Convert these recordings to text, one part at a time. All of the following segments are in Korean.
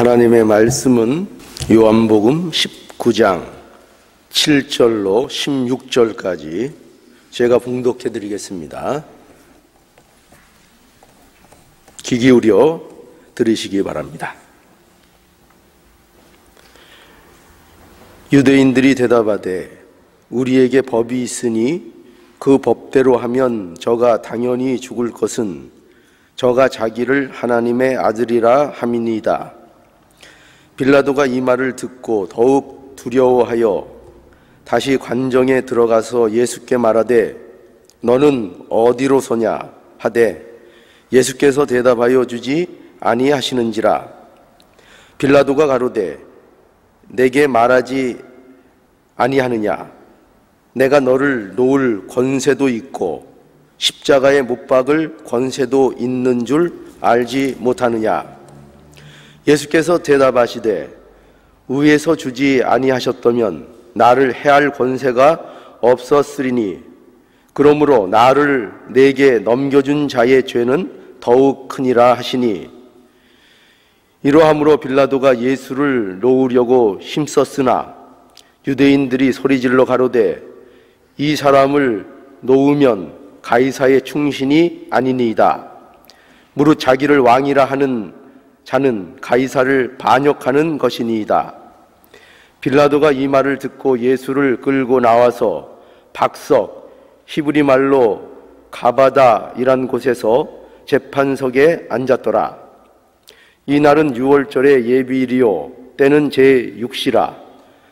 하나님의 말씀은 요한복음 19장 7절로 16절까지 제가 봉독해 드리겠습니다. 귀 기울여 들으시기 바랍니다. 유대인들이 대답하되 우리에게 법이 있으니 그 법대로 하면 저가 당연히 죽을 것은 저가 자기를 하나님의 아들이라 함이니이다. 빌라도가 이 말을 듣고 더욱 두려워하여 다시 관정에 들어가서 예수께 말하되 너는 어디로서냐 하되 예수께서 대답하여 주지 아니하시는지라. 빌라도가 가로되 내게 말하지 아니하느냐? 내가 너를 놓을 권세도 있고 십자가에 못 박을 권세도 있는 줄 알지 못하느냐? 예수께서 대답하시되 위에서 주지 아니하셨다면 나를 해할 권세가 없었으리니 그러므로 나를 내게 넘겨준 자의 죄는 더욱 크니라 하시니, 이러함으로 빌라도가 예수를 놓으려고 힘썼으나 유대인들이 소리질러 가로되 이 사람을 놓으면 가이사의 충신이 아니니이다. 무릇 자기를 왕이라 하는 자는 가이사를 반역하는 것이니이다. 빌라도가 이 말을 듣고 예수를 끌고 나와서 박석 히브리 말로 가바다이란 곳에서 재판석에 앉았더라. 이 날은 6월절의 예비일이요 때는 제6시라.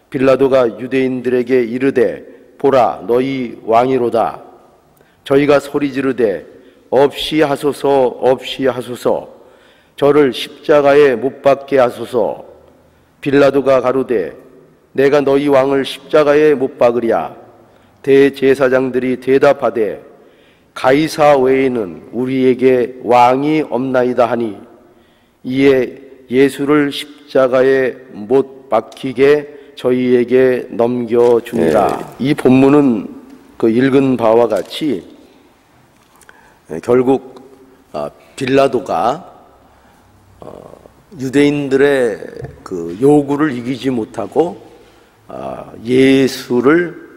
빌라도가 유대인들에게 이르되 보라 너희 왕이로다. 저희가 소리 지르되 없이 하소서 없이 하소서, 저를 십자가에 못 박게 하소서. 빌라도가 가로되 내가 너희 왕을 십자가에 못 박으랴. 대제사장들이 대답하되 가이사 외에는 우리에게 왕이 없나이다 하니, 이에 예수를 십자가에 못 박히게 저희에게 넘겨주니라. 이 본문은 그 읽은 바와 같이 결국 빌라도가 유대인들의 그 요구를 이기지 못하고 예수를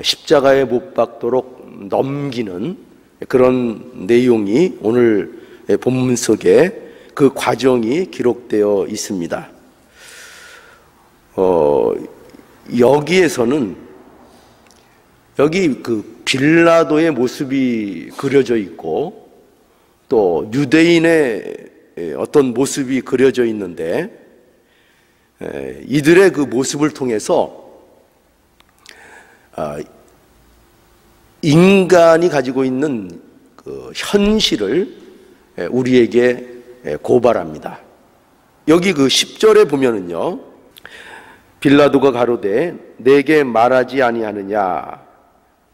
십자가에 못 박도록 넘기는 그런 내용이 오늘 본문 속에 그 과정이 기록되어 있습니다. 여기에서는 여기 그 빌라도의 모습이 그려져 있고 또 유대인의 어떤 모습이 그려져 있는데, 이들의 그 모습을 통해서 인간이 가지고 있는 그 현실을 우리에게 고발합니다. 여기 그 10절에 보면은요, 빌라도가 가로되 내게 말하지 아니하느냐?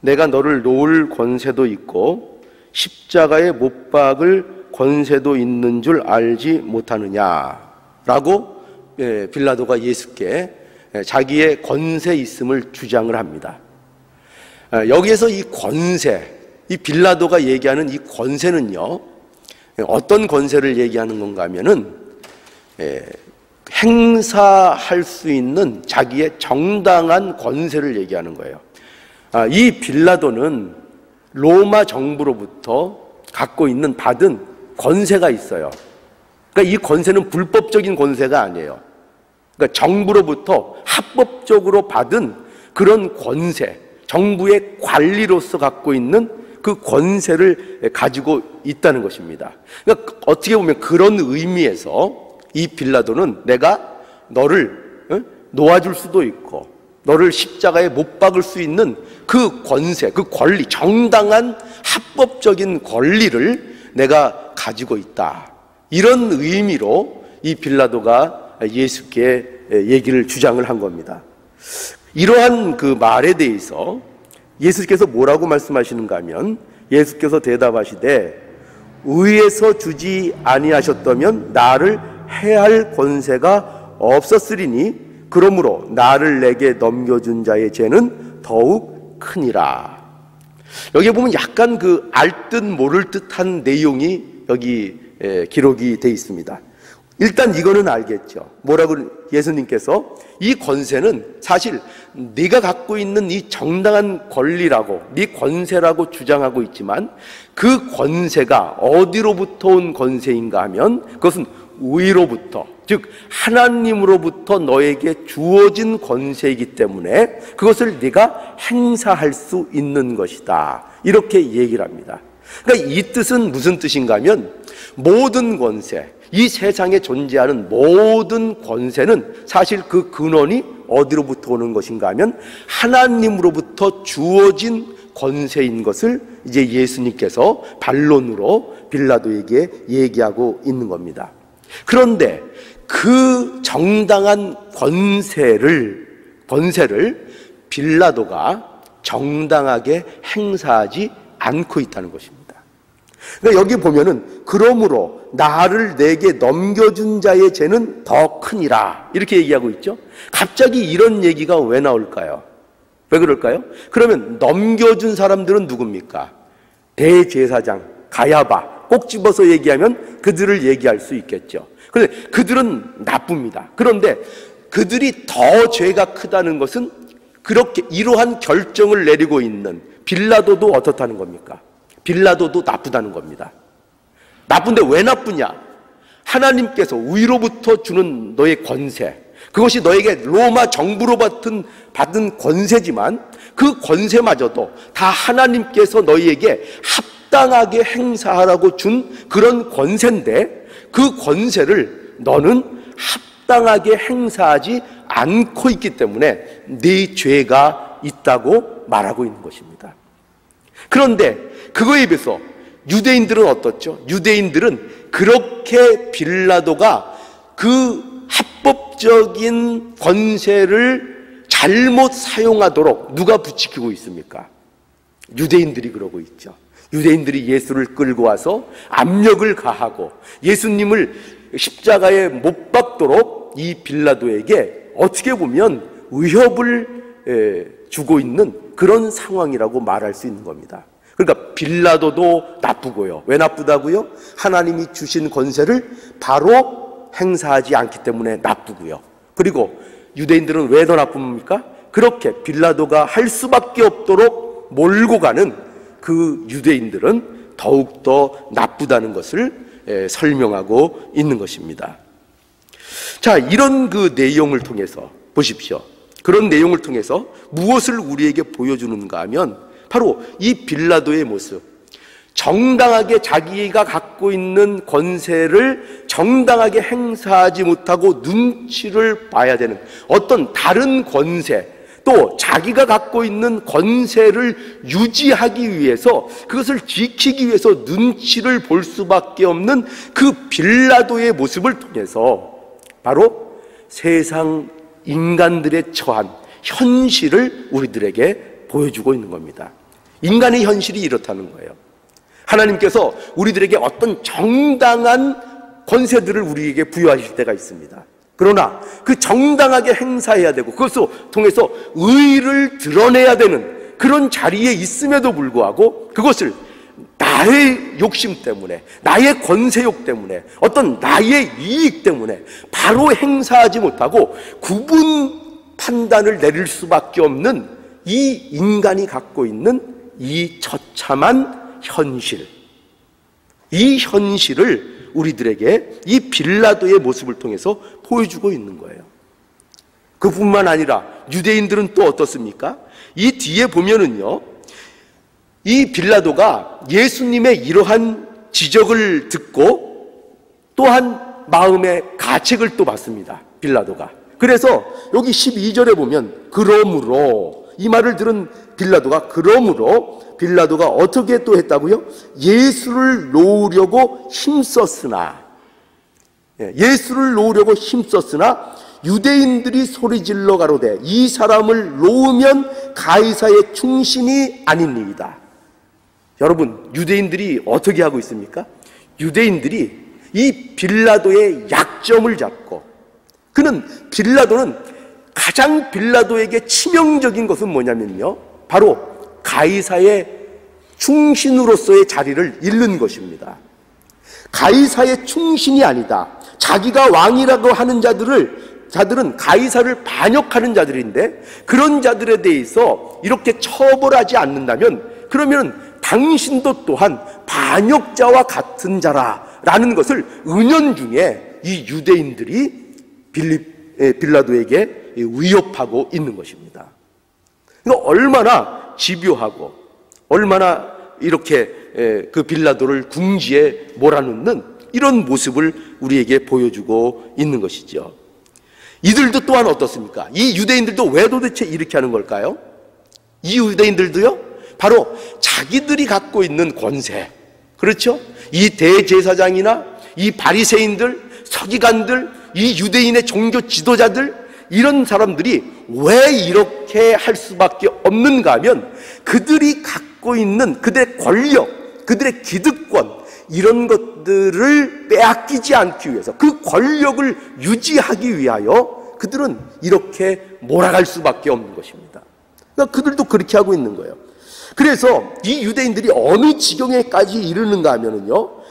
내가 너를 놓을 권세도 있고 십자가에 못 박을 권세도 있는 줄 알지 못하느냐? 라고 빌라도가 예수께 자기의 권세 있음을 주장을 합니다. 여기에서 이 권세, 이 빌라도가 얘기하는 이 권세는요, 어떤 권세를 얘기하는 건가 하면은 행사할 수 있는 자기의 정당한 권세를 얘기하는 거예요. 이 빌라도는 로마 정부로부터 갖고 있는 받은 권세가 있어요. 그러니까 이 권세는 불법적인 권세가 아니에요. 그러니까 정부로부터 합법적으로 받은 그런 권세, 정부의 관리로서 갖고 있는 그 권세를 가지고 있다는 것입니다. 그러니까 어떻게 보면 그런 의미에서 이 빌라도는 내가 너를 놓아줄 수도 있고 너를 십자가에 못 박을 수 있는 그 권세, 그 권리, 정당한 합법적인 권리를 내가 가지고 있다. 이런 의미로 이 빌라도가 예수께 얘기를 주장을 한 겁니다. 이러한 그 말에 대해서 예수께서 뭐라고 말씀하시는가 하면, 예수께서 대답하시되 위에서 주지 아니하셨다면 나를 해할 권세가 없었으리니 그러므로 나를 내게 넘겨준 자의 죄는 더욱 크니라. 여기 보면 약간 그 알 듯 모를 듯한 내용이 여기 기록이 되어 있습니다. 일단 이거는 알겠죠. 뭐라고 예수님께서 이 권세는 사실 네가 갖고 있는 이 정당한 권리라고, 네 권세라고 주장하고 있지만 그 권세가 어디로부터 온 권세인가 하면 그것은 위로부터, 즉 하나님으로부터 너에게 주어진 권세이기 때문에 그것을 네가 행사할 수 있는 것이다, 이렇게 얘기를 합니다. 그러니까 이 뜻은 무슨 뜻인가 하면 모든 권세, 이 세상에 존재하는 모든 권세는 사실 그 근원이 어디로부터 오는 것인가 하면 하나님으로부터 주어진 권세인 것을 이제 예수님께서 반론으로 빌라도에게 얘기하고 있는 겁니다. 그런데 그 정당한 권세를 빌라도가 정당하게 행사하지 않고 있다는 것입니다. 그러니까 여기 보면은 그러므로 나를 내게 넘겨준 자의 죄는 더 크니라, 이렇게 얘기하고 있죠. 갑자기 이런 얘기가 왜 나올까요? 왜 그럴까요? 그러면 넘겨준 사람들은 누굽니까? 대제사장, 가야바, 꼭 집어서 얘기하면 그들을 얘기할 수 있겠죠. 그런데 그들은 나쁩니다. 그런데 그들이 더 죄가 크다는 것은 그렇게 이러한 결정을 내리고 있는 빌라도도 어떻다는 겁니까? 빌라도도 나쁘다는 겁니다. 나쁜데 왜 나쁘냐? 하나님께서 위로부터 주는 너의 권세, 그것이 너에게 로마 정부로 받은 권세지만 그 권세마저도 다 하나님께서 너희에게 합당하게 행사하라고 준 그런 권세인데 그 권세를 너는 합당하게 행사하지 않고 있기 때문에 네 죄가 있다고 말하고 있는 것입니다. 그런데 그거에 비해서 유대인들은 어떻죠? 유대인들은 그렇게 빌라도가 그 합법적인 권세를 잘못 사용하도록 누가 부추기고 있습니까? 유대인들이 그러고 있죠. 유대인들이 예수를 끌고 와서 압력을 가하고 예수님을 십자가에 못 박도록 이 빌라도에게 어떻게 보면 위협을 주고 있는 그런 상황이라고 말할 수 있는 겁니다. 그러니까 빌라도도 나쁘고요. 왜 나쁘다고요? 하나님이 주신 권세를 바로 행사하지 않기 때문에 나쁘고요. 그리고 유대인들은 왜 더 나쁩니까? 그렇게 빌라도가 할 수밖에 없도록 몰고 가는 그 유대인들은 더욱더 나쁘다는 것을 설명하고 있는 것입니다. 자, 이런 그 내용을 통해서 보십시오. 그런 내용을 통해서 무엇을 우리에게 보여주는가 하면 바로 이 빌라도의 모습, 정당하게 자기가 갖고 있는 권세를 정당하게 행사하지 못하고 눈치를 봐야 되는 어떤 다른 권세, 또 자기가 갖고 있는 권세를 유지하기 위해서, 그것을 지키기 위해서 눈치를 볼 수밖에 없는 그 빌라도의 모습을 통해서 바로 세상 인간들의 처한 현실을 우리들에게 보여주고 있는 겁니다. 인간의 현실이 이렇다는 거예요. 하나님께서 우리들에게 어떤 정당한 권세들을 우리에게 부여하실 때가 있습니다. 그러나 그 정당하게 행사해야 되고 그것을 통해서 의의를 드러내야 되는 그런 자리에 있음에도 불구하고 그것을 나의 욕심 때문에, 나의 권세욕 때문에, 어떤 나의 이익 때문에 바로 행사하지 못하고 구분 판단을 내릴 수밖에 없는 이 인간이 갖고 있는 이 처참한 현실, 이 현실을 우리들에게 이 빌라도의 모습을 통해서 보여주고 있는 거예요. 그뿐만 아니라 유대인들은 또 어떻습니까? 이 뒤에 보면은요, 이 빌라도가 예수님의 이러한 지적을 듣고 또한 마음의 가책을 또 받습니다. 빌라도가. 그래서 여기 12절에 보면 그러므로, 이 말을 들은 빌라도가 그러므로 빌라도가 어떻게 또 했다고요? 예수를 놓으려고 힘썼으나, 예수를 놓으려고 힘썼으나 유대인들이 소리질러 가로되 이 사람을 놓으면 가이사의 충신이 아닙니다. 여러분, 유대인들이 어떻게 하고 있습니까? 유대인들이 이 빌라도의 약점을 잡고, 빌라도는 가장 빌라도에게 치명적인 것은 뭐냐면요, 바로 가이사의 충신으로서의 자리를 잃는 것입니다. 가이사의 충신이 아니다, 자기가 왕이라고 하는 자들은 가이사를 반역하는 자들인데 그런 자들에 대해서 이렇게 처벌하지 않는다면 그러면 당신도 또한 반역자와 같은 자라라는 것을 은연중에 이 유대인들이 빌라도에게 위협하고 있는 것입니다. 그러니까 얼마나 집요하고 얼마나 이렇게 그 빌라도를 궁지에 몰아넣는 이런 모습을 우리에게 보여주고 있는 것이죠. 이들도 또한 어떻습니까? 이 유대인들도 왜 도대체 이렇게 하는 걸까요? 이 유대인들도요, 바로 자기들이 갖고 있는 권세, 그렇죠? 이 대제사장이나 이 바리새인들, 서기관들, 이 유대인의 종교 지도자들, 이런 사람들이 왜 이렇게 할 수밖에 없는가 하면 그들이 갖고 있는 그들의 권력, 그들의 기득권, 이런 것들을 빼앗기지 않기 위해서, 그 권력을 유지하기 위하여 그들은 이렇게 몰아갈 수밖에 없는 것입니다. 그러니까 그들도 그렇게 하고 있는 거예요. 그래서 이 유대인들이 어느 지경에까지 이르는가 하면은요,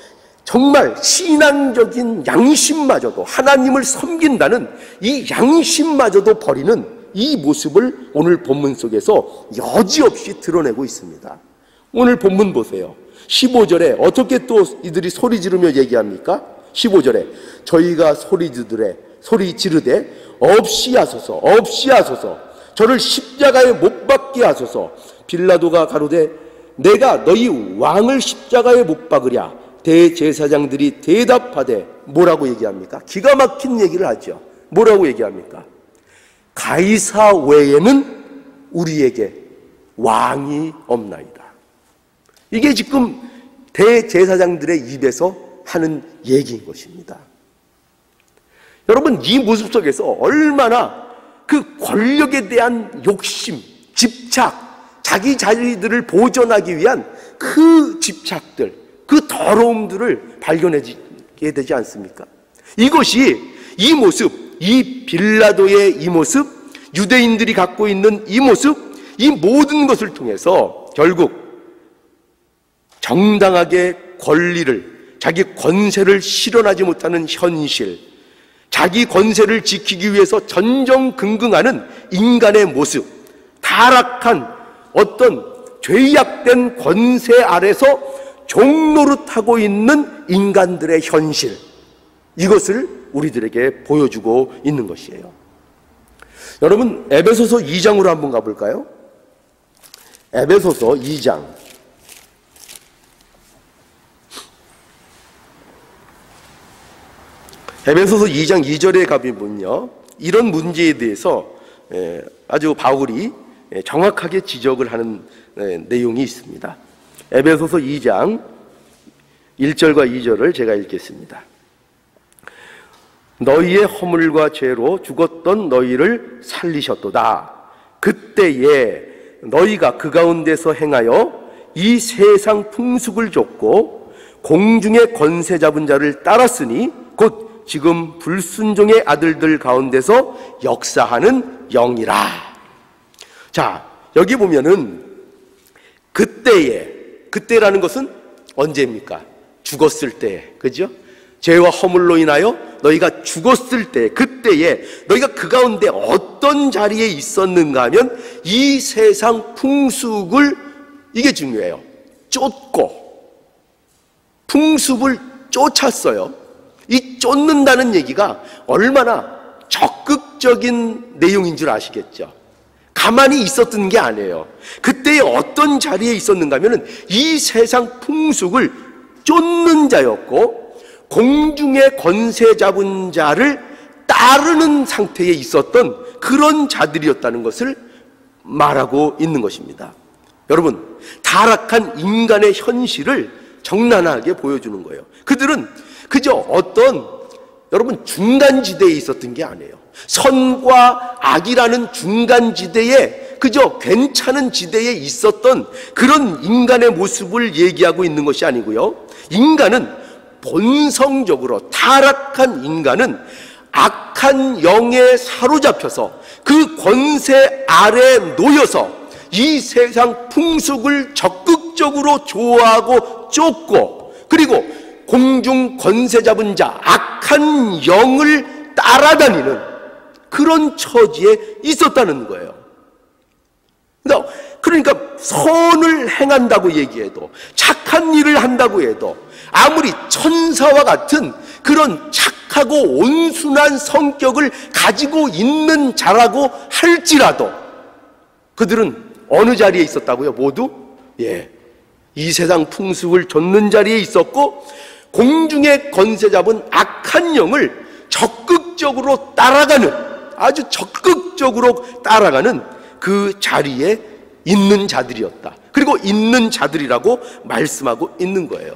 정말 신앙적인 양심마저도, 하나님을 섬긴다는 이 양심마저도 버리는 이 모습을 오늘 본문 속에서 여지없이 드러내고 있습니다. 오늘 본문 보세요. 15절에 어떻게 또 이들이 소리 지르며 얘기합니까? 15절에 저희가 소리 지르되 없이 하소서, 없이 하소서, 저를 십자가에 못 박게 하소서. 빌라도가 가로되 내가 너희 왕을 십자가에 못 박으랴. 대제사장들이 대답하되 뭐라고 얘기합니까? 기가 막힌 얘기를 하죠. 뭐라고 얘기합니까? 가이사 외에는 우리에게 왕이 없나이다. 이게 지금 대제사장들의 입에서 하는 얘기인 것입니다. 여러분, 이 모습 속에서 얼마나 그 권력에 대한 욕심, 집착, 자기 자리들을 보존하기 위한 그 집착들, 그 더러움들을 발견하게 되지 않습니까? 이것이 이 모습, 이 빌라도의 이 모습, 유대인들이 갖고 있는 이 모습, 이 모든 것을 통해서 결국 정당하게 권리를, 자기 권세를 실현하지 못하는 현실, 자기 권세를 지키기 위해서 전전긍긍하는 인간의 모습, 타락한 어떤 죄악된 권세 아래서 종노릇하고 있는 인간들의 현실, 이것을 우리들에게 보여주고 있는 것이에요. 여러분, 에베소서 2장으로 한번 가볼까요? 에베소서 2장. 에베소서 2장 2절에 가보면요, 이런 문제에 대해서 아주 바울이 정확하게 지적을 하는 내용이 있습니다. 에베소서 2장 1절과 2절을 제가 읽겠습니다. 너희의 허물과 죄로 죽었던 너희를 살리셨도다. 그때에 너희가 그 가운데서 행하여 이 세상 풍습을 좇고 공중의 권세 잡은 자를 따랐으니 곧 지금 불순종의 아들들 가운데서 역사하는 영이라. 자, 여기 보면은 그때라는 것은 언제입니까? 죽었을 때, 그죠? 죄와 허물로 인하여 너희가 죽었을 때, 그때에 너희가 그 가운데 어떤 자리에 있었는가 하면 이 세상 풍습을, 이게 중요해요, 쫓고 풍습을 쫓았어요. 이 쫓는다는 얘기가 얼마나 적극적인 내용인 줄 아시겠죠? 가만히 있었던 게 아니에요. 그때에 어떤 자리에 있었는가 하면 이 세상 풍습을 쫓는 자였고 공중의 권세 잡은 자를 따르는 상태에 있었던 그런 자들이었다는 것을 말하고 있는 것입니다. 여러분, 타락한 인간의 현실을 적나라하게 보여주는 거예요. 그들은 그저 어떤, 여러분, 중간지대에 있었던 게 아니에요. 선과 악이라는 중간지대에, 그저 괜찮은 지대에 있었던 그런 인간의 모습을 얘기하고 있는 것이 아니고요, 인간은 본성적으로, 타락한 인간은 악한 영에 사로잡혀서 그 권세 아래 놓여서 이 세상 풍습을 적극적으로 좋아하고 쫓고, 그리고 공중 권세 잡은 자, 악한 영을 따라다니는 그런 처지에 있었다는 거예요. 그러니까 선을 행한다고 얘기해도, 착한 일을 한다고 해도, 아무리 천사와 같은 그런 착하고 온순한 성격을 가지고 있는 자라고 할지라도 그들은 어느 자리에 있었다고요? 모두? 이 세상 풍습을 좇는 자리에 있었고, 공중에 권세 잡은 악한 영을 적극적으로 따라가는, 아주 적극적으로 따라가는 그 자리에 있는 자들이었다. 그리고 있는 자들이라고 말씀하고 있는 거예요.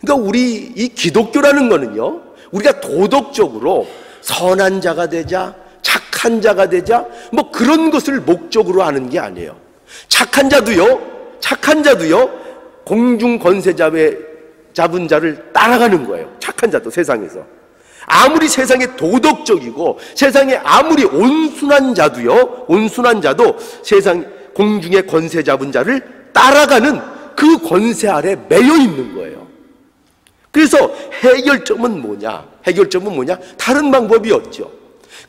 그러니까 우리 이 기독교라는 거는요, 우리가 도덕적으로 선한 자가 되자, 착한 자가 되자, 뭐 그런 것을 목적으로 하는 게 아니에요. 착한 자도요, 공중 권세 잡은 자를 따라가는 거예요. 착한 자도 세상에서. 아무리 세상에 도덕적이고 세상에 아무리 온순한 자도 세상 공중에 권세 잡은 자를 따라가는 그 권세 아래 매여 있는 거예요. 그래서 해결점은 뭐냐? 다른 방법이 없죠.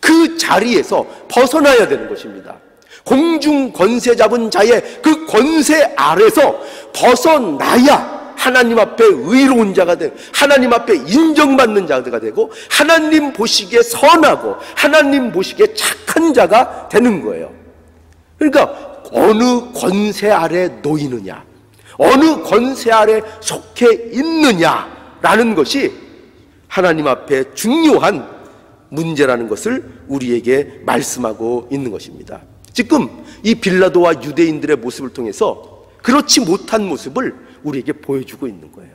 그 자리에서 벗어나야 되는 것입니다. 공중 권세 잡은 자의 그 권세 아래서 벗어나야 하나님 앞에 의로운 자가 되고, 하나님 앞에 인정받는 자가 되고, 하나님 보시기에 선하고 하나님 보시기에 착한 자가 되는 거예요. 그러니까 어느 권세 아래 놓이느냐, 어느 권세 아래 속해 있느냐라는 것이 하나님 앞에 중요한 문제라는 것을 우리에게 말씀하고 있는 것입니다. 지금 이 빌라도와 유대인들의 모습을 통해서 그렇지 못한 모습을 우리에게 보여주고 있는 거예요.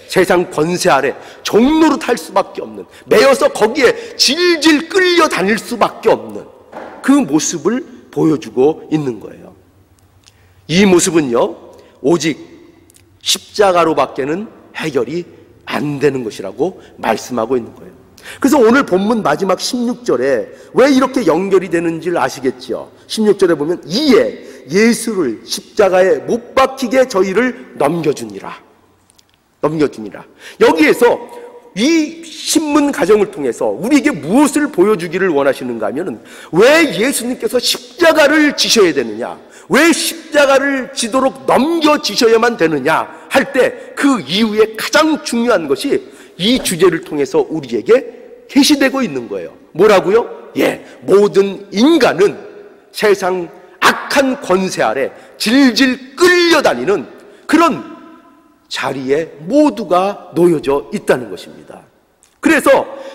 세상 권세 아래 종로로 탈 수밖에 없는, 매여서 거기에 질질 끌려 다닐 수밖에 없는 그 모습을 보여주고 있는 거예요. 이 모습은요, 오직 십자가로밖에는 해결이 안 되는 것이라고 말씀하고 있는 거예요. 그래서 오늘 본문 마지막 16절에 왜 이렇게 연결이 되는지를 아시겠죠? 16절에 보면 이에 예수를 십자가에 못 박히게 저희를 넘겨주니라. 여기에서 이 신문 가정을 통해서 우리에게 무엇을 보여주기를 원하시는가 하면은, 왜 예수님께서 십자가를 지셔야 되느냐, 왜 십자가를 지도록 넘겨지셔야만 되느냐 할 때 그 이유에 가장 중요한 것이 이 주제를 통해서 우리에게 계시되고 있는 거예요. 뭐라고요? 모든 인간은 세상 악한 권세 아래 질질 끌려다니는 그런 자리에 모두가 놓여져 있다는 것입니다. 그래서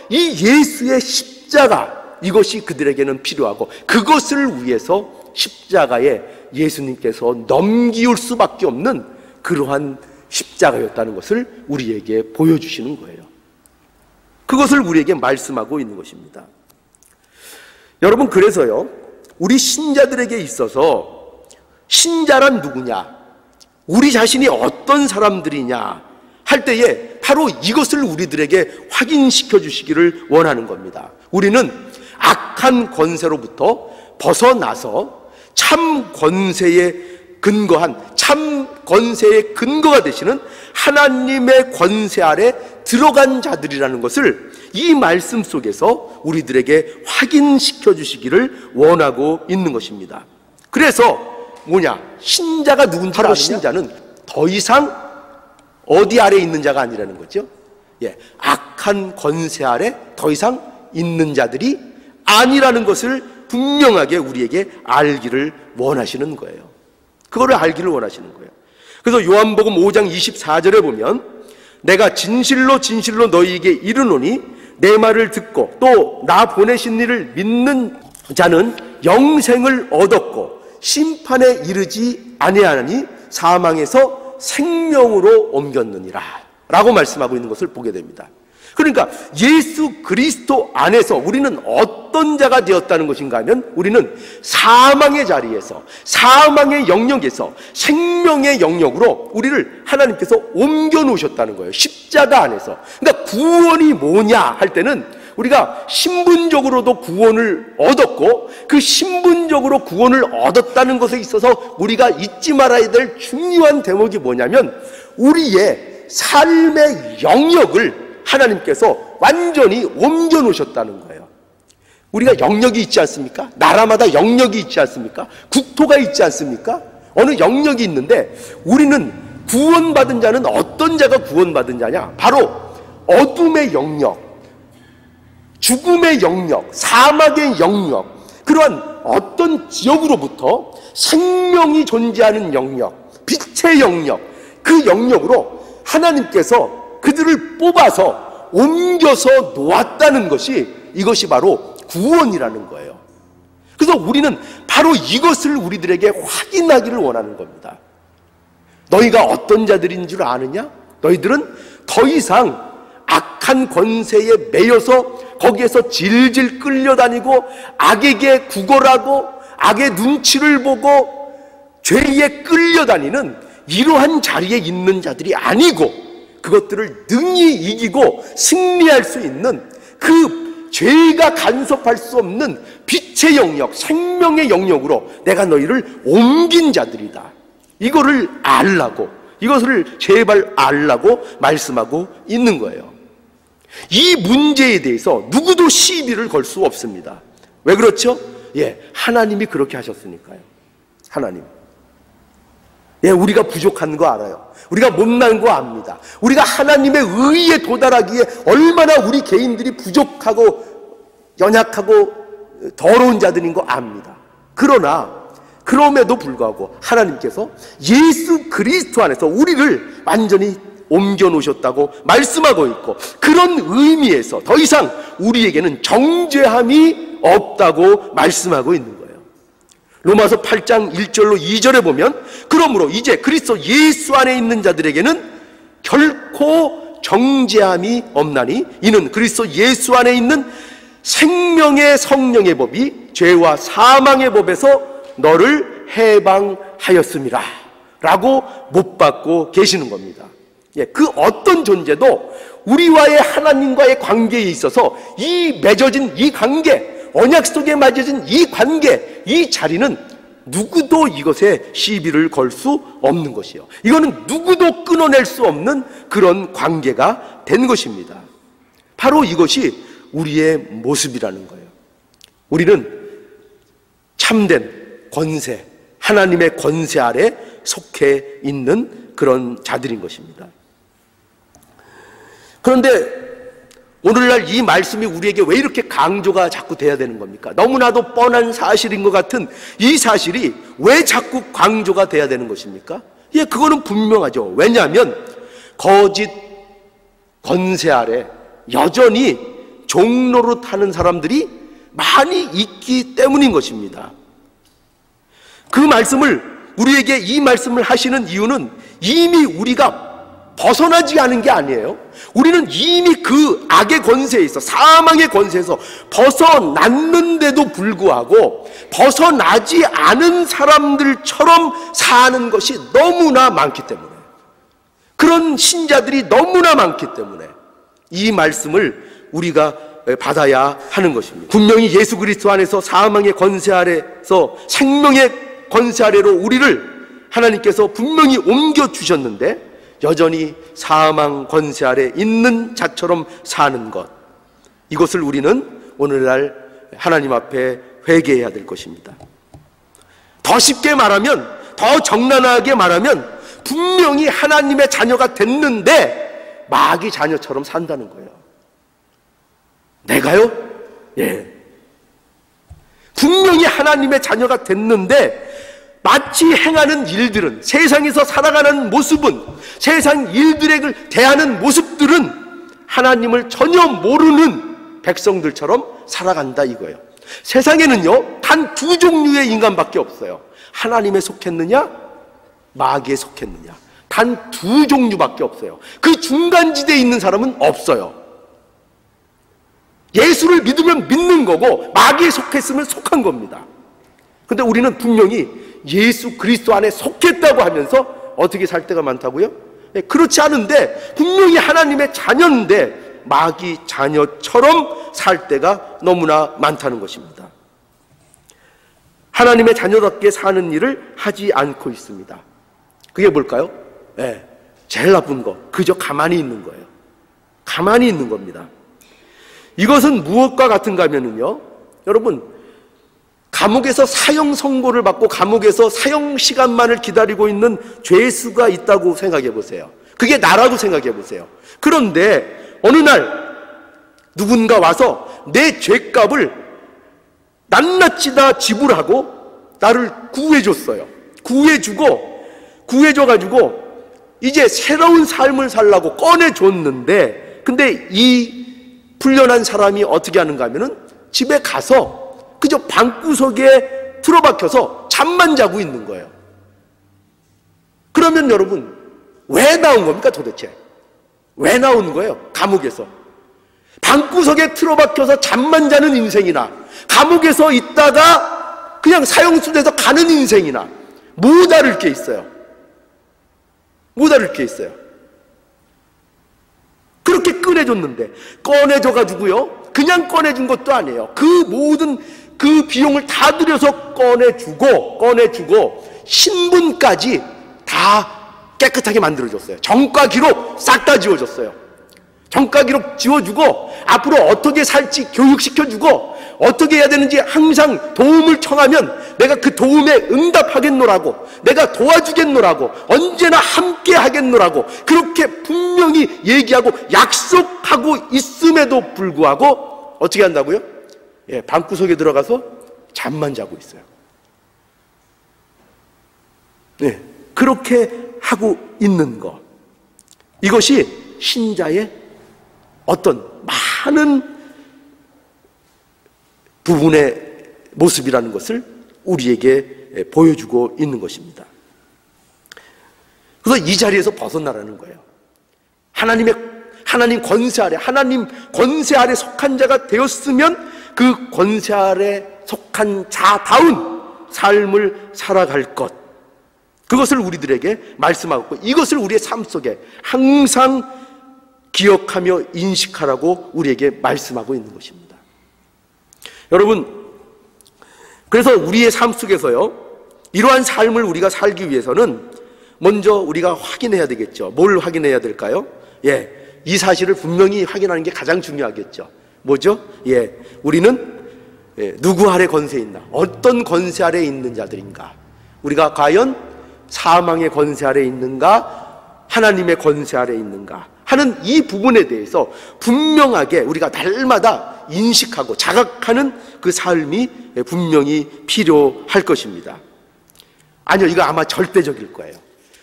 이 예수의 십자가, 이것이 그들에게는 필요하고, 그것을 위해서 십자가에 예수님께서 넘기울 수밖에 없는 그러한 십자가였다는 것을 우리에게 보여주시는 거예요. 그것을 우리에게 말씀하고 있는 것입니다. 여러분, 그래서요, 우리 신자들에게 있어서 신자란 누구냐, 우리 자신이 어떤 사람들이냐 할 때에 바로 이것을 우리들에게 확인시켜 주시기를 원하는 겁니다. 우리는 악한 권세로부터 벗어나서 참 권세에 근거한, 참 권세의 근거가 되시는 하나님의 권세 아래 들어간 자들이라는 것을 이 말씀 속에서 우리들에게 확인시켜 주시기를 원하고 있는 것입니다. 그래서 뭐냐, 신자가 누군지 바로 신자는 더 이상 어디 아래 있는 자가 아니라는 거죠. 악한 권세 아래 더 이상 있는 자들이 아니라는 것을 분명하게 우리에게 알기를 원하시는 거예요. 그거를 알기를 원하시는 거예요. 그래서 요한복음 5장 24절에 보면, 내가 진실로 진실로 너희에게 이르노니 내 말을 듣고 또 나 보내신 이를 믿는 자는 영생을 얻었고 심판에 이르지 아니하니 사망에서 생명으로 옮겼느니라 라고 말씀하고 있는 것을 보게 됩니다. 그러니까 예수 그리스도 안에서 우리는 어떤 자가 되었다는 것인가 하면, 우리는 사망의 자리에서, 사망의 영역에서 생명의 영역으로 우리를 하나님께서 옮겨 놓으셨다는 거예요. 십자가 안에서. 그러니까 구원이 뭐냐 할 때는 우리가 신분적으로도 구원을 얻었고, 그 신분적으로 구원을 얻었다는 것에 있어서 우리가 잊지 말아야 될 중요한 대목이 뭐냐면, 우리의 삶의 영역을 하나님께서 완전히 옮겨 놓으셨다는 거예요. 우리가 영역이 있지 않습니까? 나라마다 영역이 있지 않습니까? 국토가 있지 않습니까? 어느 영역이 있는데, 우리는 구원받은 자는 어떤 자가 구원받은 자냐? 바로 어둠의 영역, 죽음의 영역, 사막의 영역, 그러한 어떤 지역으로부터 생명이 존재하는 영역, 빛의 영역, 그 영역으로 하나님께서 그들을 뽑아서 옮겨서 놓았다는 것이, 이것이 바로 구원이라는 거예요. 그래서 우리는 바로 이것을 우리들에게 확인하기를 원하는 겁니다. 너희가 어떤 자들인 줄 아느냐? 너희들은 더 이상 악한 권세에 매여서 거기에서 질질 끌려다니고 악에게 구걸하고 악의 눈치를 보고 죄에 끌려다니는 이러한 자리에 있는 자들이 아니고, 그것들을 능히 이기고 승리할 수 있는 그 죄가 간섭할 수 없는 빛의 영역, 생명의 영역으로 내가 너희를 옮긴 자들이다. 이거를 알라고, 이것을 제발 알라고 말씀하고 있는 거예요. 이 문제에 대해서 누구도 시비를 걸 수 없습니다. 왜 그렇죠? 하나님이 그렇게 하셨으니까요. 하나님. 우리가 부족한 거 알아요. 우리가 못난 거 압니다. 우리가 하나님의 의에 도달하기에 얼마나 우리 개인들이 부족하고 연약하고 더러운 자들인 거 압니다. 그러나 그럼에도 불구하고 하나님께서 예수 그리스도 안에서 우리를 완전히 옮겨 놓으셨다고 말씀하고 있고, 그런 의미에서 더 이상 우리에게는 정죄함이 없다고 말씀하고 있는 거예요. 로마서 8장 1절로 2절에 보면, 그러므로 이제 그리스도 예수 안에 있는 자들에게는 결코 정죄함이 없나니 이는 그리스도 예수 안에 있는 생명의 성령의 법이 죄와 사망의 법에서 너를 해방하였음이라 라고 못 받고 계시는 겁니다. 그 어떤 존재도 우리와의 하나님과의 관계에 있어서 이 맺어진 이 관계, 언약 속에 맺어진 이 관계, 이 자리는 누구도 이것에 시비를 걸 수 없는 것이요, 이거는 누구도 끊어낼 수 없는 그런 관계가 된 것입니다. 바로 이것이 우리의 모습이라는 거예요. 우리는 참된 권세, 하나님의 권세 아래 속해 있는 그런 자들인 것입니다. 그런데 오늘날 이 말씀이 우리에게 왜 이렇게 강조가 자꾸 돼야 되는 겁니까? 너무나도 뻔한 사실인 것 같은 이 사실이 왜 자꾸 강조가 돼야 되는 것입니까? 그거는 분명하죠. 왜냐하면 거짓 권세 아래 여전히 종로로 타는 사람들이 많이 있기 때문인 것입니다. 그 말씀을, 우리에게 이 말씀을 하시는 이유는 이미 우리가 벗어나지 않은 게 아니에요. 우리는 이미 그 악의 권세에 있어, 사망의 권세에서 벗어났는데도 불구하고 벗어나지 않은 사람들처럼 사는 것이 너무나 많기 때문에, 그런 신자들이 너무나 많기 때문에 이 말씀을 우리가 받아야 하는 것입니다. 분명히 예수 그리스도 안에서 사망의 권세 아래서 생명의 권세 아래로 우리를 하나님께서 분명히 옮겨주셨는데, 여전히 사망 권세 아래 있는 자처럼 사는 것, 이것을 우리는 오늘날 하나님 앞에 회개해야 될 것입니다. 더 쉽게 말하면, 더 적나라하게 말하면, 분명히 하나님의 자녀가 됐는데 마귀 자녀처럼 산다는 거예요. 내가요? 분명히 하나님의 자녀가 됐는데 마치 행하는 일들은, 세상에서 살아가는 모습은, 세상 일들을 대하는 모습들은 하나님을 전혀 모르는 백성들처럼 살아간다 이거예요. 세상에는요, 단 두 종류의 인간밖에 없어요. 하나님에 속했느냐, 마귀에 속했느냐. 단 두 종류밖에 없어요. 그 중간지대에 있는 사람은 없어요. 예수를 믿으면 믿는 거고 마귀에 속했으면 속한 겁니다. 근데 우리는 분명히 예수 그리스도 안에 속했다고 하면서 어떻게 살 때가 많다고요? 그렇지 않은데 분명히 하나님의 자녀인데 마귀 자녀처럼 살 때가 너무나 많다는 것입니다. 하나님의 자녀답게 사는 일을 하지 않고 있습니다. 그게 뭘까요? 제일 나쁜 거, 그저 가만히 있는 거예요. 가만히 있는 겁니다. 이것은 무엇과 같은가 하면요, 여러분, 감옥에서 사형 선고를 받고 감옥에서 사형 시간만을 기다리고 있는 죄수가 있다고 생각해 보세요. 그게 나라고 생각해 보세요. 그런데 어느 날 누군가 와서 내 죄값을 낱낱이 다 지불하고 나를 구해줬어요. 구해줘가지고 이제 새로운 삶을 살라고 꺼내줬는데, 근데 이 풀려난 사람이 어떻게 하는가 하면은 집에 가서 그저 방구석에 틀어박혀서 잠만 자고 있는 거예요. 그러면 여러분, 왜 나온 겁니까 도대체? 왜 나온 거예요? 감옥에서. 방구석에 틀어박혀서 잠만 자는 인생이나 감옥에서 있다가 그냥 사형수에서 가는 인생이나 뭐 다를 게 있어요? 뭐 다를 게 있어요? 그렇게 꺼내줬는데, 꺼내줘가지고요, 그냥 꺼내준 것도 아니에요. 그 모든 그 비용을 다 들여서 꺼내주고 신분까지 다 깨끗하게 만들어줬어요. 전과 기록 싹 다 지워줬어요. 전과 기록 지워주고 앞으로 어떻게 살지 교육시켜주고 어떻게 해야 되는지 항상 도움을 청하면 내가 그 도움에 응답하겠노라고, 내가 도와주겠노라고, 언제나 함께 하겠노라고 그렇게 분명히 얘기하고 약속하고 있음에도 불구하고 어떻게 한다고요? 예, 방구석에 들어가서 잠만 자고 있어요. 네, 그렇게 하고 있는 거, 이것이 신자의 어떤 많은 부분의 모습이라는 것을 우리에게 보여주고 있는 것입니다. 그래서 이 자리에서 벗어나라는 거예요. 하나님 권세 아래, 하나님 권세 아래 속한 자가 되었으면 그 권세 아래 속한 자다운 삶을 살아갈 것, 그것을 우리들에게 말씀하고 이것을 우리의 삶 속에 항상 기억하며 인식하라고 우리에게 말씀하고 있는 것입니다. 여러분, 그래서 우리의 삶 속에서요, 이러한 삶을 우리가 살기 위해서는 먼저 우리가 확인해야 되겠죠. 뭘 확인해야 될까요? 예, 이 사실을 분명히 확인하는 게 가장 중요하겠죠. 뭐죠? 예, 우리는 누구 아래 권세에 있나? 어떤 권세 아래 있는 자들인가? 우리가 과연 사망의 권세 아래 있는가? 하나님의 권세 아래 있는가? 하는 이 부분에 대해서 분명하게 우리가 날마다 인식하고 자각하는 그 삶이 분명히 필요할 것입니다. 아니요, 이거 아마 절대적일 거예요.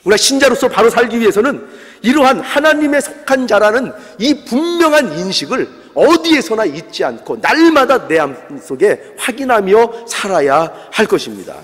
우리가 신자로서 바로 살기 위해서는 이러한 하나님에 속한 자라는 이 분명한 인식을 어디에서나 잊지 않고 날마다 내 마음속에 확인하며 살아야 할 것입니다.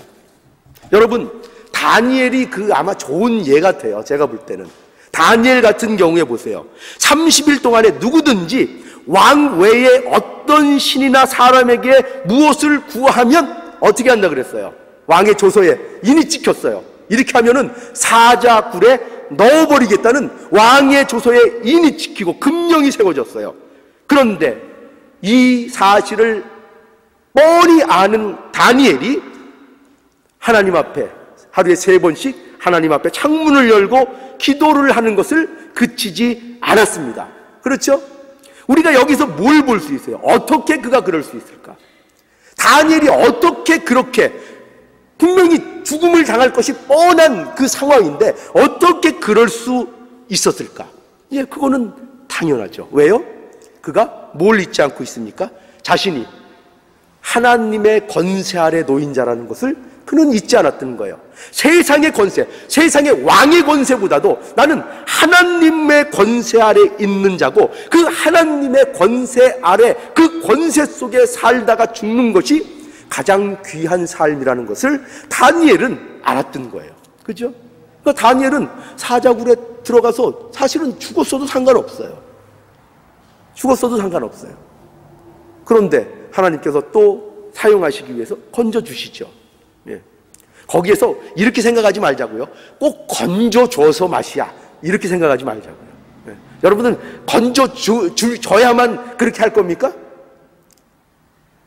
여러분, 다니엘이 아마 좋은 예 같아요. 제가 볼 때는 다니엘 같은 경우에 보세요. 30일 동안에 누구든지 왕 외에 어떤 신이나 사람에게 무엇을 구하면 어떻게 한다 그랬어요? 왕의 조서에 인이 찍혔어요. 이렇게 하면은 사자굴에 넣어버리겠다는 왕의 조서에 인이 찍히고 금령이 세워졌어요. 그런데 이 사실을 뻔히 아는 다니엘이 하나님 앞에 하루에 3번씩 하나님 앞에 창문을 열고 기도를 하는 것을 그치지 않았습니다. 그렇죠? 우리가 여기서 뭘 볼 수 있어요? 어떻게 그가 그럴 수 있을까? 다니엘이 어떻게 그렇게 분명히 죽음을 당할 것이 뻔한 그 상황인데 어떻게 그럴 수 있었을까? 예, 그거는 당연하죠. 왜요? 그가 뭘 잊지 않고 있습니까? 자신이 하나님의 권세 아래 놓인 자라는 것을 그는 잊지 않았던 거예요. 세상의 권세, 세상의 왕의 권세보다도 나는 하나님의 권세 아래 있는 자고 그 하나님의 권세 아래 그 권세 속에 살다가 죽는 것이 가장 귀한 삶이라는 것을 다니엘은 알았던 거예요. 그죠? 그러니까 다니엘은 사자굴에 들어가서 사실은 죽었어도 상관없어요. 죽었어도 상관없어요. 그런데 하나님께서 또 사용하시기 위해서 건져주시죠. 예. 거기에서 이렇게 생각하지 말자고요. 꼭 건져줘서 맛이야, 이렇게 생각하지 말자고요. 예. 여러분은 건져줘야만 그렇게 할 겁니까?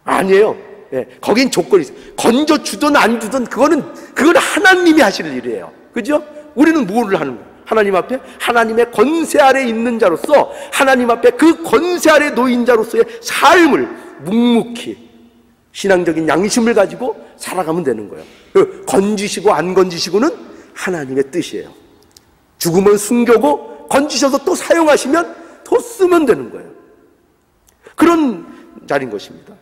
아니에요. 예. 거긴 조건이 있어요. 건져주든 안 주든 그건 하나님이 하실 일이에요. 그죠? 우리는 뭐를 하는 거예요? 하나님 앞에 하나님의 권세 아래 있는 자로서 하나님 앞에 그 권세 아래 놓인 자로서의 삶을 묵묵히 신앙적인 양심을 가지고 살아가면 되는 거예요. 건지시고 안 건지시고는 하나님의 뜻이에요. 죽으면 숨겨고 건지셔서 또 사용하시면 더 쓰면 되는 거예요. 그런 자리인 것입니다.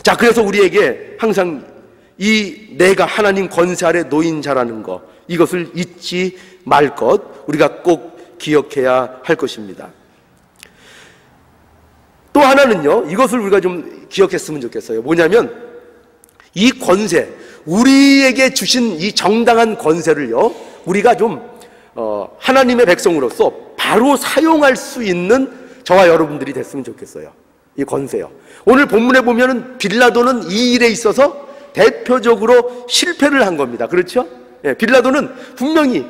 자, 그래서 우리에게 항상 이 내가 하나님 권세 아래 놓인 자라는 것, 이것을 잊지 말 것, 우리가 꼭 기억해야 할 것입니다. 또 하나는요, 이것을 우리가 좀 기억했으면 좋겠어요. 뭐냐면 이 권세, 우리에게 주신 이 정당한 권세를요, 우리가 좀 하나님의 백성으로서 바로 사용할 수 있는 저와 여러분들이 됐으면 좋겠어요. 이 권세요. 오늘 본문에 보면은 빌라도는 이 일에 있어서 대표적으로 실패를 한 겁니다. 그렇죠? 예, 빌라도는 분명히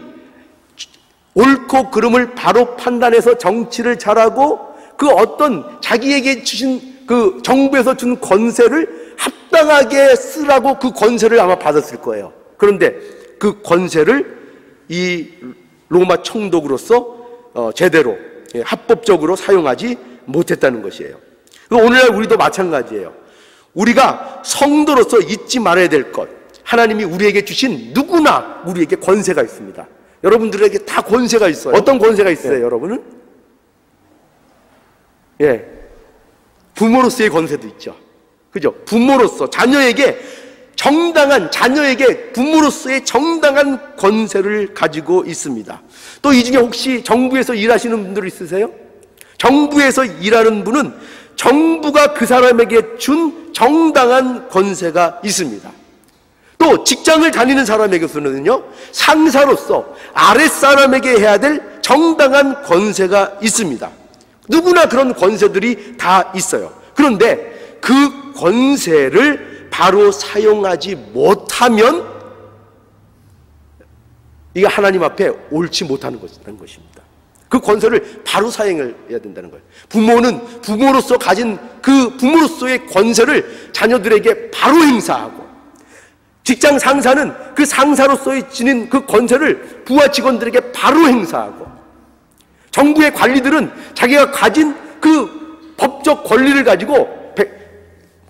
옳고 그름을 바로 판단해서 정치를 잘하고 그 어떤 자기에게 주신 그 정부에서 준 권세를 합당하게 쓰라고 그 권세를 아마 받았을 거예요. 그런데 그 권세를 이 로마 총독으로서 제대로 합법적으로 사용하지 못했다는 것이에요. 오늘날 우리도 마찬가지예요. 우리가 성도로서 잊지 말아야 될 것, 하나님이 우리에게 주신 누구나 우리에게 권세가 있습니다. 여러분들에게 다 권세가 있어요. 어떤 권세가 있어요, 여러분은? 예, 부모로서의 권세도 있죠. 그죠? 부모로서 자녀에게 부모로서의 정당한 권세를 가지고 있습니다. 또 이 중에 혹시 정부에서 일하시는 분들 있으세요? 정부에서 일하는 분은 정부가 그 사람에게 준 정당한 권세가 있습니다. 또 직장을 다니는 사람에게서는요, 상사로서 아랫사람에게 해야 될 정당한 권세가 있습니다. 누구나 그런 권세들이 다 있어요. 그런데 그 권세를 바로 사용하지 못하면 이게 하나님 앞에 옳지 못하는 것입니다. 그 권세를 바로 사용해야 된다는 거예요. 부모는 부모로서 가진 그 부모로서의 권세를 자녀들에게 바로 행사하고, 직장 상사는 그 상사로서의 지닌 그 권세를 부하 직원들에게 바로 행사하고, 정부의 관리들은 자기가 가진 그 법적 권리를 가지고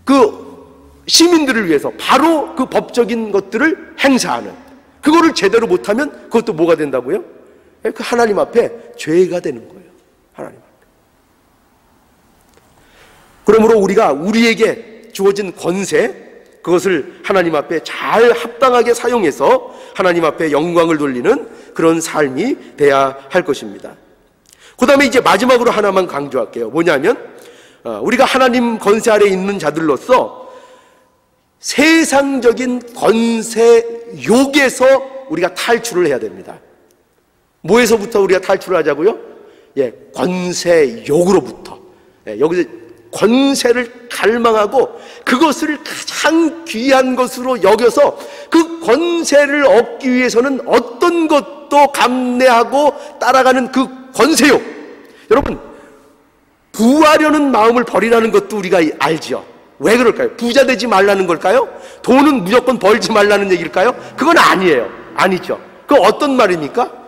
그 시민들을 위해서 바로 그 법적인 것들을 행사하는, 그거를 제대로 못하면 그것도 뭐가 된다고요? 그 하나님 앞에 죄가 되는 거예요. 하나님 앞에. 그러므로 우리가 우리에게 주어진 권세, 그것을 하나님 앞에 잘 합당하게 사용해서 하나님 앞에 영광을 돌리는 그런 삶이 돼야 할 것입니다. 그 다음에 이제 마지막으로 하나만 강조할게요. 뭐냐면 우리가 하나님 권세 아래 있는 자들로서 세상적인 권세욕에서 우리가 탈출을 해야 됩니다. 뭐에서부터 우리가 탈출을 하자고요? 예, 권세욕으로부터. 예, 여기서 권세를 갈망하고 그것을 가장 귀한 것으로 여겨서 그 권세를 얻기 위해서는 어떤 것도 감내하고 따라가는 그 권세욕. 여러분, 부하려는 마음을 버리라는 것도 우리가 알죠. 왜 그럴까요? 부자 되지 말라는 걸까요? 돈은 무조건 벌지 말라는 얘기일까요? 그건 아니에요. 아니죠. 그 어떤 말입니까?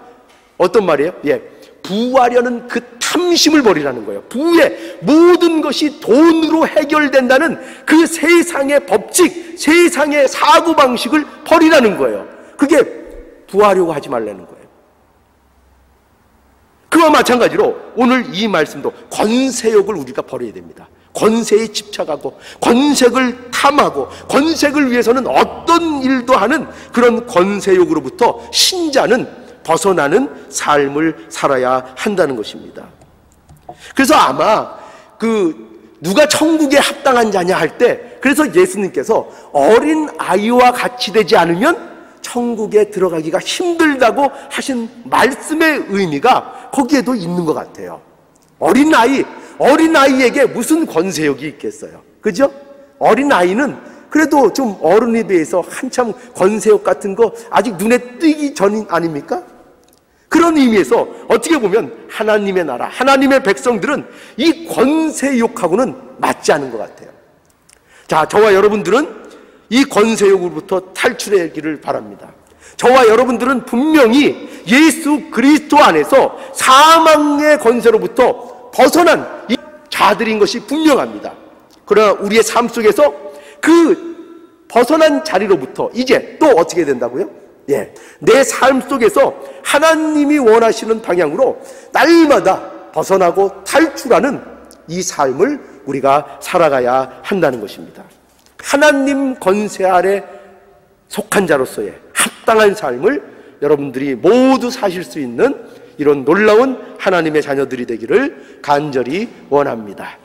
어떤 말이에요? 예, 부하려는 그 탐심을 버리라는 거예요. 부의 모든 것이 돈으로 해결된다는 그 세상의 법칙, 세상의 사고방식을 버리라는 거예요. 그게 부하려고 하지 말라는 거예요. 그와 마찬가지로 오늘 이 말씀도 권세욕을 우리가 버려야 됩니다. 권세에 집착하고 권색을 탐하고 권색을 위해서는 어떤 일도 하는 그런 권세욕으로부터 신자는 벗어나는 삶을 살아야 한다는 것입니다. 그래서 아마 누가 천국에 합당한 자냐 할 때, 그래서 예수님께서 어린 아이와 같이 되지 않으면 천국에 들어가기가 힘들다고 하신 말씀의 의미가 거기에도 있는 것 같아요. 어린아이에게 무슨 권세욕이 있겠어요? 그죠? 어린아이는 그래도 좀 어른에 비해서 한참 권세욕 같은 거 아직 눈에 띄기 전 아닙니까? 그런 의미에서 어떻게 보면 하나님의 나라, 하나님의 백성들은 이 권세욕하고는 맞지 않은 것 같아요. 자, 저와 여러분들은 이 권세욕으로부터 탈출하기를 바랍니다. 저와 여러분들은 분명히 예수 그리스도 안에서 사망의 권세로부터 벗어난 이 자들인 것이 분명합니다. 그러나 우리의 삶 속에서 그 벗어난 자리로부터 이제 또 어떻게 된다고요? 예, 내 삶 속에서 하나님이 원하시는 방향으로 날마다 벗어나고 탈출하는 이 삶을 우리가 살아가야 한다는 것입니다. 하나님 권세 아래 속한 자로서의 합당한 삶을 여러분들이 모두 사실 수 있는 이런 놀라운 하나님의 자녀들이 되기를 간절히 원합니다.